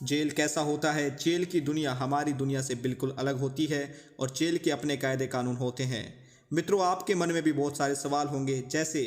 Jail कैसा होता है? जेल की दुनिया हमारी दुनिया से बिल्कुल अलग होती है और जेल के अपने कायदे कानून होते हैं। मित्रों, आपके मन में भी बहुत सारे सवाल होंगे, जैसे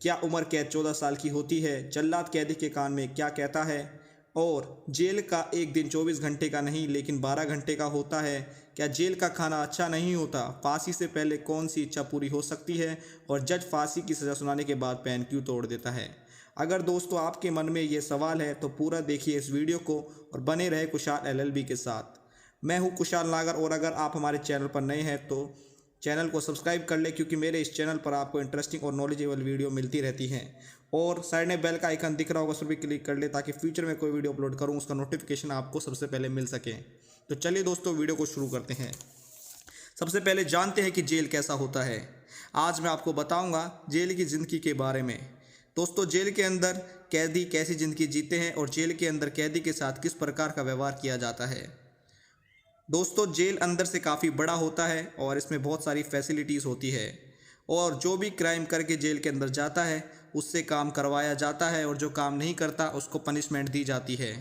क्या उम्र कैद 14 साल की होती है? जल्लाद कैदी के कान में क्या कहता है? और जेल का एक दिन 24 घंटे का नहीं लेकिन 12 घंटे का होता है। क्या जेल का खाना अच्छा नहीं होता? फांसी से पहले कौन सी इच्छा पूरी हो सकती है? और जज फांसी की सज़ा सुनाने के बाद पैन क्यों तोड़ देता है? अगर दोस्तों आपके मन में ये सवाल है तो पूरा देखिए इस वीडियो को और बने रहे कुशाल एलएलबी के साथ। मैं हूँ कुशाल नागर और अगर आप हमारे चैनल पर नए हैं तो चैनल को सब्सक्राइब कर ले, क्योंकि मेरे इस चैनल पर आपको इंटरेस्टिंग और नॉलेजेबल वीडियो मिलती रहती हैं। और साइड में बेल का आइकन दिख रहा होगा, उस पर भी क्लिक कर ले ताकि फ्यूचर में कोई वीडियो अपलोड करूँ उसका नोटिफिकेशन आपको सबसे पहले मिल सके। तो चलिए दोस्तों, वीडियो को शुरू करते हैं। सबसे पहले जानते हैं कि जेल कैसा होता है। आज मैं आपको बताऊंगा जेल की ज़िंदगी के बारे में। दोस्तों, जेल के अंदर कैदी कैसी ज़िंदगी जीते हैं और जेल के अंदर कैदी के साथ किस प्रकार का व्यवहार किया जाता है। दोस्तों, जेल अंदर से काफ़ी बड़ा होता है और इसमें बहुत सारी फैसिलिटीज़ होती है और जो भी क्राइम करके जेल के अंदर जाता है उससे काम करवाया जाता है और जो काम नहीं करता उसको पनिशमेंट दी जाती है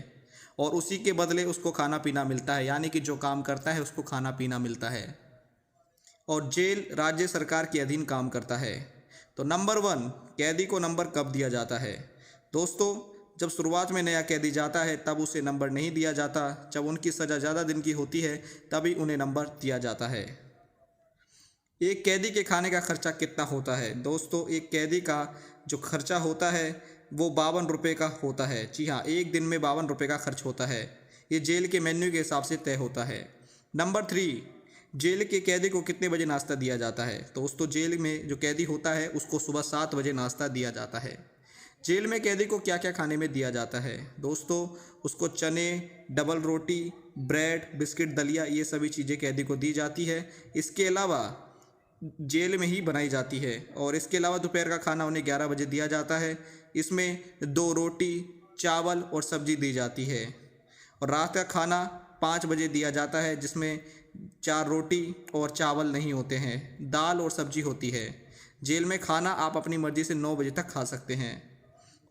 और उसी के बदले उसको खाना पीना मिलता है, यानी कि जो काम करता है उसको खाना पीना मिलता है। और जेल राज्य सरकार के अधीन काम करता है। तो नंबर 1, कैदी को नंबर कब दिया जाता है? दोस्तों, जब शुरुआत में नया कैदी जाता है तब उसे नंबर नहीं दिया जाता। जब उनकी सज़ा ज़्यादा दिन की होती है तभी उन्हें नंबर दिया जाता है। एक कैदी के खाने का खर्चा कितना होता है? दोस्तों, एक कैदी का जो खर्चा होता है वो 52 रुपये का होता है। जी हाँ, एक दिन में 52 रुपये का खर्च होता है। ये जेल के मेन्यू के हिसाब से तय होता है। नंबर 3, जेल के कैदी को कितने बजे नाश्ता दिया जाता है? तो दोस्तों, जेल में जो कैदी होता है उसको सुबह 7 बजे नाश्ता दिया जाता है। जेल में कैदी को क्या क्या खाने में दिया जाता है? दोस्तों, उसको चने, डबल रोटी, ब्रेड, बिस्किट, दलिया, ये सभी चीज़ें कैदी को दी जाती है। इसके अलावा जेल में ही बनाई जाती है और इसके अलावा दोपहर का खाना उन्हें 11 बजे दिया जाता है। इसमें 2 रोटी, चावल और सब्जी दी जाती है। और रात का खाना 5 बजे दिया जाता है, जिसमें 4 रोटी और चावल नहीं होते हैं, दाल और सब्जी होती है। जेल में खाना आप अपनी मर्ज़ी से 9 बजे तक खा सकते हैं।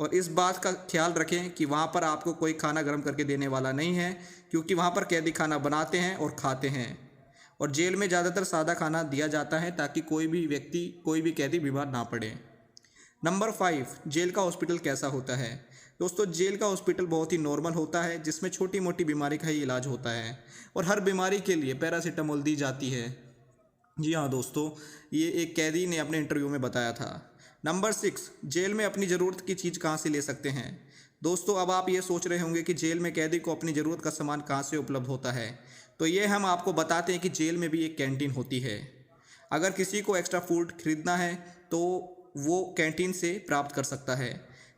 और इस बात का ख्याल रखें कि वहाँ पर आपको कोई खाना गर्म करके देने वाला नहीं है, क्योंकि वहाँ पर कैदी खाना बनाते हैं और खाते हैं। और जेल में ज़्यादातर सादा खाना दिया जाता है ताकि कोई भी कैदी बीमार ना पड़े। नंबर 5, जेल का हॉस्पिटल कैसा होता है? दोस्तों, जेल का हॉस्पिटल बहुत ही नॉर्मल होता है, जिसमें छोटी मोटी बीमारी का ही इलाज होता है और हर बीमारी के लिए पैरासीटामोल दी जाती है। जी हाँ दोस्तों, ये एक कैदी ने अपने इंटरव्यू में बताया था। नंबर 6, जेल में अपनी ज़रूरत की चीज़ कहाँ से ले सकते हैं? दोस्तों, अब आप ये सोच रहे होंगे कि जेल में कैदी को अपनी ज़रूरत का सामान कहाँ से उपलब्ध होता है। तो ये हम आपको बताते हैं कि जेल में भी एक कैंटीन होती है। अगर किसी को एक्स्ट्रा फूड खरीदना है तो वो कैंटीन से प्राप्त कर सकता है।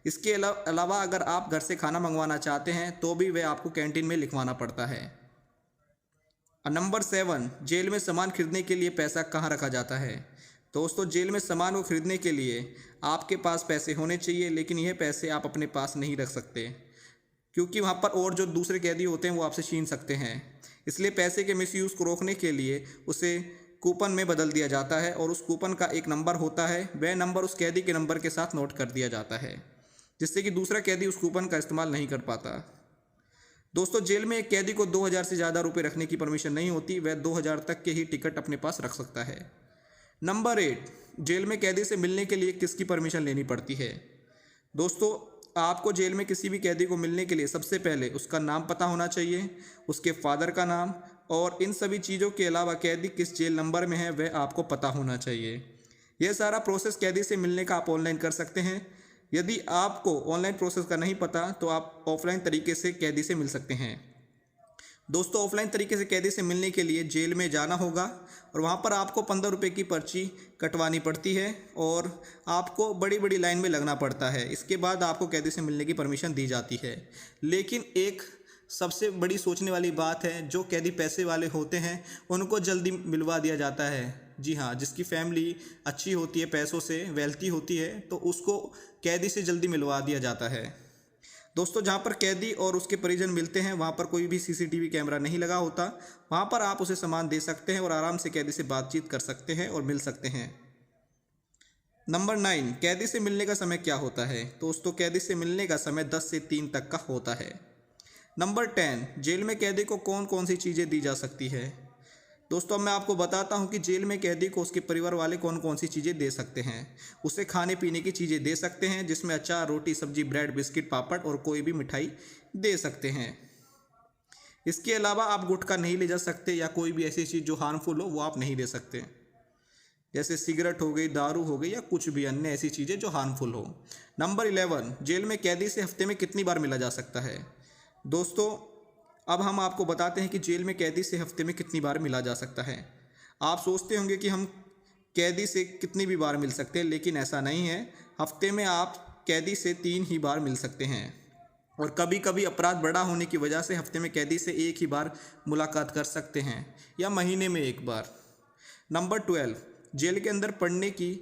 इसके अलावा अगर आप घर से खाना मंगवाना चाहते हैं तो भी वह आपको कैंटीन में लिखवाना पड़ता है। नंबर 7, जेल में सामान खरीदने के लिए पैसा कहाँ रखा जाता है? दोस्तों, जेल में सामान को खरीदने के लिए आपके पास पैसे होने चाहिए, लेकिन यह पैसे आप अपने पास नहीं रख सकते, क्योंकि वहाँ पर और जो दूसरे कैदी होते हैं वो आपसे छीन सकते हैं। इसलिए पैसे के मिसयूज़ को रोकने के लिए उसे कूपन में बदल दिया जाता है और उस कूपन का एक नंबर होता है, वह नंबर उस कैदी के नंबर के साथ नोट कर दिया जाता है, जिससे कि दूसरा कैदी उस कूपन का इस्तेमाल नहीं कर पाता। दोस्तों, जेल में एक कैदी को 2000 से ज़्यादा रुपये रखने की परमिशन नहीं होती, वह 2000 तक के ही टिकट अपने पास रख सकता है। नंबर 8, जेल में कैदी से मिलने के लिए किसकी परमिशन लेनी पड़ती है? दोस्तों, आपको जेल में किसी भी कैदी को मिलने के लिए सबसे पहले उसका नाम पता होना चाहिए, उसके फादर का नाम, और इन सभी चीज़ों के अलावा कैदी किस जेल नंबर में है वह आपको पता होना चाहिए। यह सारा प्रोसेस कैदी से मिलने का आप ऑनलाइन कर सकते हैं। यदि आपको ऑनलाइन प्रोसेस का नहीं पता तो आप ऑफलाइन तरीके से कैदी से मिल सकते हैं। दोस्तों, ऑफलाइन तरीके से कैदी से मिलने के लिए जेल में जाना होगा और वहाँ पर आपको 15 रुपये की पर्ची कटवानी पड़ती है और आपको बड़ी बड़ी लाइन में लगना पड़ता है। इसके बाद आपको कैदी से मिलने की परमिशन दी जाती है। लेकिन एक सबसे बड़ी सोचने वाली बात है, जो कैदी पैसे वाले होते हैं उनको जल्दी मिलवा दिया जाता है। जी हाँ, जिसकी फैमिली अच्छी होती है, पैसों से वेल्थी होती है, तो उसको कैदी से जल्दी मिलवा दिया जाता है। दोस्तों, जहाँ पर कैदी और उसके परिजन मिलते हैं वहाँ पर कोई भी सीसीटीवी कैमरा नहीं लगा होता। वहाँ पर आप उसे सामान दे सकते हैं और आराम से कैदी से बातचीत कर सकते हैं और मिल सकते हैं। नंबर 9, कैदी से मिलने का समय क्या होता है? दोस्तों, कैदी से मिलने का समय 10 से 3 तक का होता है। नंबर 10, जेल में कैदी को कौन कौन सी चीज़ें दी जा सकती है। दोस्तों, मैं आपको बताता हूं कि जेल में कैदी को उसके परिवार वाले कौन कौन सी चीज़ें दे सकते हैं। उसे खाने पीने की चीज़ें दे सकते हैं, जिसमें अचार, रोटी, सब्जी, ब्रेड, बिस्किट, पापड़ और कोई भी मिठाई दे सकते हैं। इसके अलावा आप गुटखा नहीं ले जा सकते या कोई भी ऐसी चीज़ जो हार्मफुल हो वो आप नहीं दे सकते, जैसे सिगरेट हो गई, दारू हो गई या कुछ भी अन्य ऐसी चीज़ें जो हार्मफुल हो। नंबर 11, जेल में कैदी से हफ्ते में कितनी बार मिला जा सकता है। दोस्तों, अब हम आपको बताते हैं कि जेल में कैदी से हफ्ते में कितनी बार मिला जा सकता है। आप सोचते होंगे कि हम कैदी से कितनी भी बार मिल सकते हैं, लेकिन ऐसा नहीं है। हफ्ते में आप कैदी से 3 ही बार मिल सकते हैं, और कभी कभी अपराध बड़ा होने की वजह से हफ्ते में कैदी से 1 ही बार मुलाकात कर सकते हैं या महीने में 1 बार। नंबर 12, जेल के अंदर पढ़ने की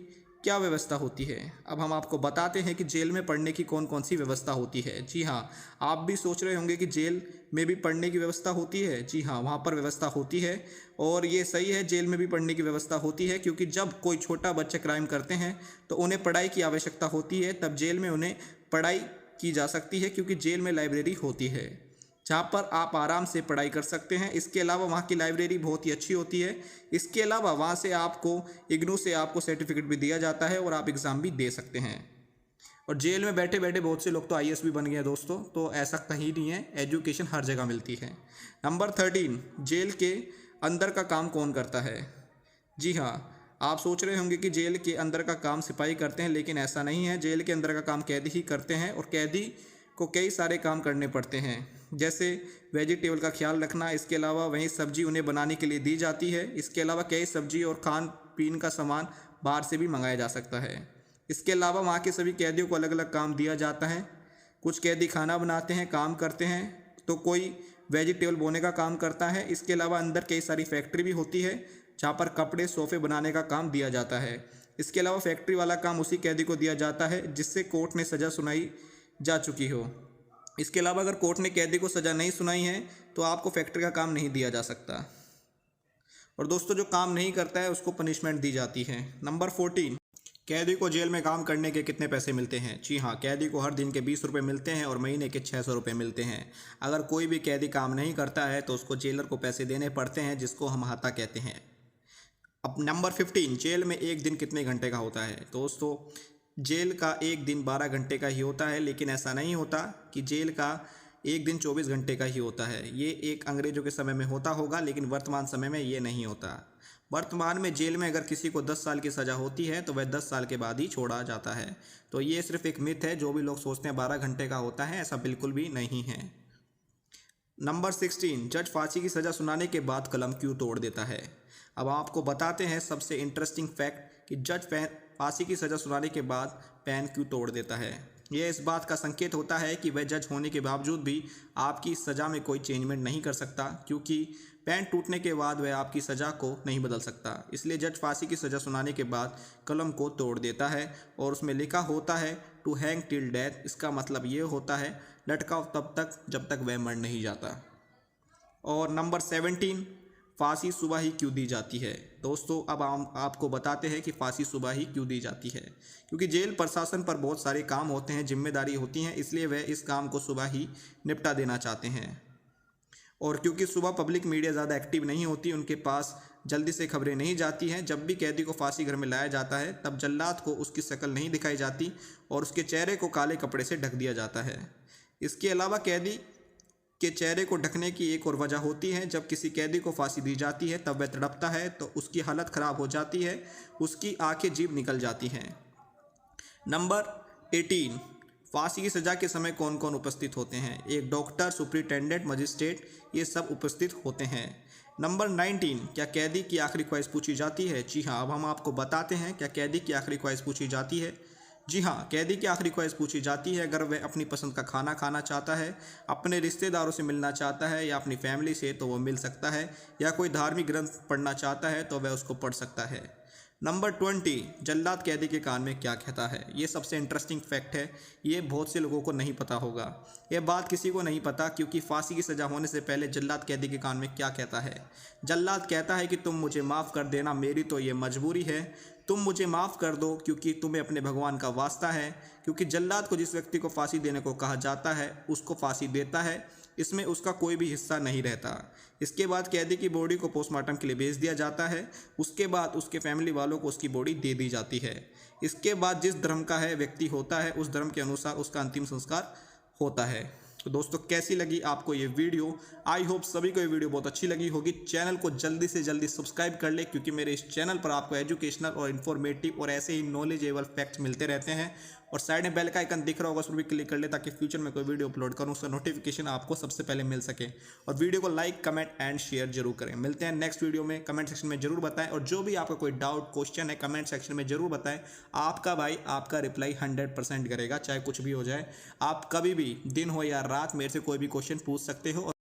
क्या व्यवस्था होती है। अब हम आपको बताते हैं कि जेल में पढ़ने की कौन कौन सी व्यवस्था होती है। जी हाँ, आप भी सोच रहे होंगे कि जेल में भी पढ़ने की व्यवस्था होती है। जी हाँ, वहाँ पर व्यवस्था होती है, और ये सही है, जेल में भी पढ़ने की व्यवस्था होती है, क्योंकि जब कोई छोटा बच्चा क्राइम करते हैं तो उन्हें पढ़ाई की आवश्यकता होती है। तब जेल में उन्हें पढ़ाई की जा सकती है, क्योंकि जेल में लाइब्रेरी होती है जहाँ पर आप आराम से पढ़ाई कर सकते हैं। इसके अलावा वहाँ की लाइब्रेरी बहुत ही अच्छी होती है। इसके अलावा वहाँ से आपको इग्नू से आपको सर्टिफिकेट भी दिया जाता है और आप एग्ज़ाम भी दे सकते हैं। और जेल में बैठे बैठे बहुत से लोग तो IAS भी बन गए हैं दोस्तों, तो ऐसा कहीं नहीं है, एजुकेशन हर जगह मिलती है। नंबर 13, जेल के अंदर का काम कौन करता है। जी हाँ, आप सोच रहे होंगे कि जेल के अंदर का काम सिपाही करते हैं, लेकिन ऐसा नहीं है। जेल के अंदर का काम कैदी ही करते हैं, और कैदी को कई सारे काम करने पड़ते हैं, जैसे वेजिटेबल का ख्याल रखना। इसके अलावा वहीं सब्जी उन्हें बनाने के लिए दी जाती है। इसके अलावा कई सब्जी और खान पीन का सामान बाहर से भी मंगाया जा सकता है। इसके अलावा वहाँ के सभी कैदियों को अलग अलग काम दिया जाता है। कुछ कैदी खाना बनाते हैं, काम करते हैं, तो कोई वेजिटेबल बोने का काम करता है। इसके अलावा अंदर कई सारी फैक्ट्री भी होती है, जहाँ पर कपड़े, सोफे बनाने का काम दिया जाता है। इसके अलावा फैक्ट्री वाला काम उसी कैदी को दिया जाता है जिससे कोर्ट ने सज़ा सुनाई जा चुकी हो। इसके अलावा अगर कोर्ट ने कैदी को सज़ा नहीं सुनाई है तो आपको फैक्ट्री का काम नहीं दिया जा सकता। और दोस्तों, जो काम नहीं करता है उसको पनिशमेंट दी जाती है। नंबर 14, कैदी को जेल में काम करने के कितने पैसे मिलते हैं। जी हाँ, कैदी को हर दिन के 20 रुपये मिलते हैं और महीने के 600 रुपये मिलते हैं। अगर कोई भी कैदी काम नहीं करता है तो उसको जेलर को पैसे देने पड़ते हैं, जिसको हम हाता कहते हैं। अब नंबर 15, जेल में एक दिन कितने घंटे का होता है। दोस्तों, जेल का एक दिन 12 घंटे का ही होता है, लेकिन ऐसा नहीं होता कि जेल का एक दिन 24 घंटे का ही होता है। ये एक अंग्रेज़ों के समय में होता होगा, लेकिन वर्तमान समय में ये नहीं होता। वर्तमान में जेल में अगर किसी को 10 साल की सज़ा होती है तो वह 10 साल के बाद ही छोड़ा जाता है। तो ये सिर्फ एक मिथ है। जो भी लोग सोचते हैं 12 घंटे का होता है, ऐसा बिल्कुल भी नहीं है। नंबर 16, जज फांसी की सज़ा सुनाने के बाद कलम क्यों तोड़ देता है। अब आपको बताते हैं सबसे इंटरेस्टिंग फैक्ट कि जज फांसी की सज़ा सुनाने के बाद पेन क्यों तोड़ देता है। यह इस बात का संकेत होता है कि वह जज होने के बावजूद भी आपकी सज़ा में कोई चेंजमेंट नहीं कर सकता, क्योंकि पेन टूटने के बाद वह आपकी सज़ा को नहीं बदल सकता। इसलिए जज फांसी की सज़ा सुनाने के बाद कलम को तोड़ देता है और उसमें लिखा होता है टू हैंग टिल डेथ। इसका मतलब ये होता है लटकाओ तब तक जब तक वह मर नहीं जाता। और नंबर 17, फांसी सुबह ही क्यों दी जाती है। दोस्तों, अब हम आपको बताते हैं कि फांसी सुबह ही क्यों दी जाती है। क्योंकि जेल प्रशासन पर बहुत सारे काम होते हैं, जिम्मेदारी होती हैं, इसलिए वह इस काम को सुबह ही निपटा देना चाहते हैं। और क्योंकि सुबह पब्लिक मीडिया ज़्यादा एक्टिव नहीं होती, उनके पास जल्दी से खबरें नहीं जाती हैं। जब भी कैदी को फांसी घर में लाया जाता है तब जल्लाद को उसकी शक्ल नहीं दिखाई जाती और उसके चेहरे को काले कपड़े से ढक दिया जाता है। इसके अलावा कैदी के चेहरे को ढकने की एक और वजह होती है। जब किसी कैदी को फांसी दी जाती है तब वह तड़पता है तो उसकी हालत ख़राब हो जाती है, उसकी आंखें जीभ निकल जाती हैं। नंबर 18, फांसी की सज़ा के समय कौन कौन उपस्थित होते हैं। एक डॉक्टर, सुपरिटेंडेंट, मजिस्ट्रेट, ये सब उपस्थित होते हैं। नंबर 19, क्या कैदी की आखिरी ख्वाहिश पूछी जाती है। जी हाँ, अब हम आपको बताते हैं क्या कैदी की आखिरी ख्वाहिश पूछी जाती है। जी हाँ, कैदी की आखिरी ख्वाहिश पूछी जाती है। अगर वह अपनी पसंद का खाना खाना चाहता है, अपने रिश्तेदारों से मिलना चाहता है या अपनी फैमिली से, तो वह मिल सकता है, या कोई धार्मिक ग्रंथ पढ़ना चाहता है तो वह उसको पढ़ सकता है। नंबर 20, जल्लाद कैदी के कान में क्या कहता है। ये सबसे इंटरेस्टिंग फैक्ट है, ये बहुत से लोगों को नहीं पता होगा। यह बात किसी को नहीं पता, क्योंकि फांसी की सज़ा होने से पहले जल्लाद कैदी के कान में क्या कहता है। जल्लाद कहता है कि तुम मुझे माफ़ कर देना, मेरी तो ये मजबूरी है, तुम मुझे माफ़ कर दो क्योंकि तुम्हें अपने भगवान का वास्ता है। क्योंकि जल्लाद को जिस व्यक्ति को फांसी देने को कहा जाता है उसको फांसी देता है, इसमें उसका कोई भी हिस्सा नहीं रहता। इसके बाद कैदी की बॉडी को पोस्टमार्टम के लिए भेज दिया जाता है। उसके बाद उसके फैमिली वालों को उसकी बॉडी दे दी जाती है। इसके बाद जिस धर्म का है व्यक्ति होता है, उस धर्म के अनुसार उसका अंतिम संस्कार होता है। तो दोस्तों कैसी लगी आपको ये वीडियो? आई होप सभी को ये वीडियो बहुत अच्छी लगी होगी। चैनल को जल्दी से जल्दी सब्सक्राइब कर ले, क्योंकि मेरे इस चैनल पर आपको एजुकेशनल और इन्फॉर्मेटिव और ऐसे ही नॉलेजेबल फैक्ट्स मिलते रहते हैं। और साइड में बेल का आइकन दिख रहा होगा, उस पर भी क्लिक कर ले ताकि फ्यूचर में कोई वीडियो अपलोड करूँ उसका नोटिफिकेशन आपको सबसे पहले मिल सके। और वीडियो को लाइक, कमेंट एंड शेयर जरूर करें। मिलते हैं नेक्स्ट वीडियो में। कमेंट सेक्शन में जरूर बताएं, और जो भी आपका कोई डाउट क्वेश्चन है कमेंट सेक्शन में जरूर बताएं। आपका भाई आपका रिप्लाई 100% करेगा, चाहे कुछ भी हो जाए। आप कभी भी दिन हो या रात मेरे से कोई भी क्वेश्चन पूछ सकते हो।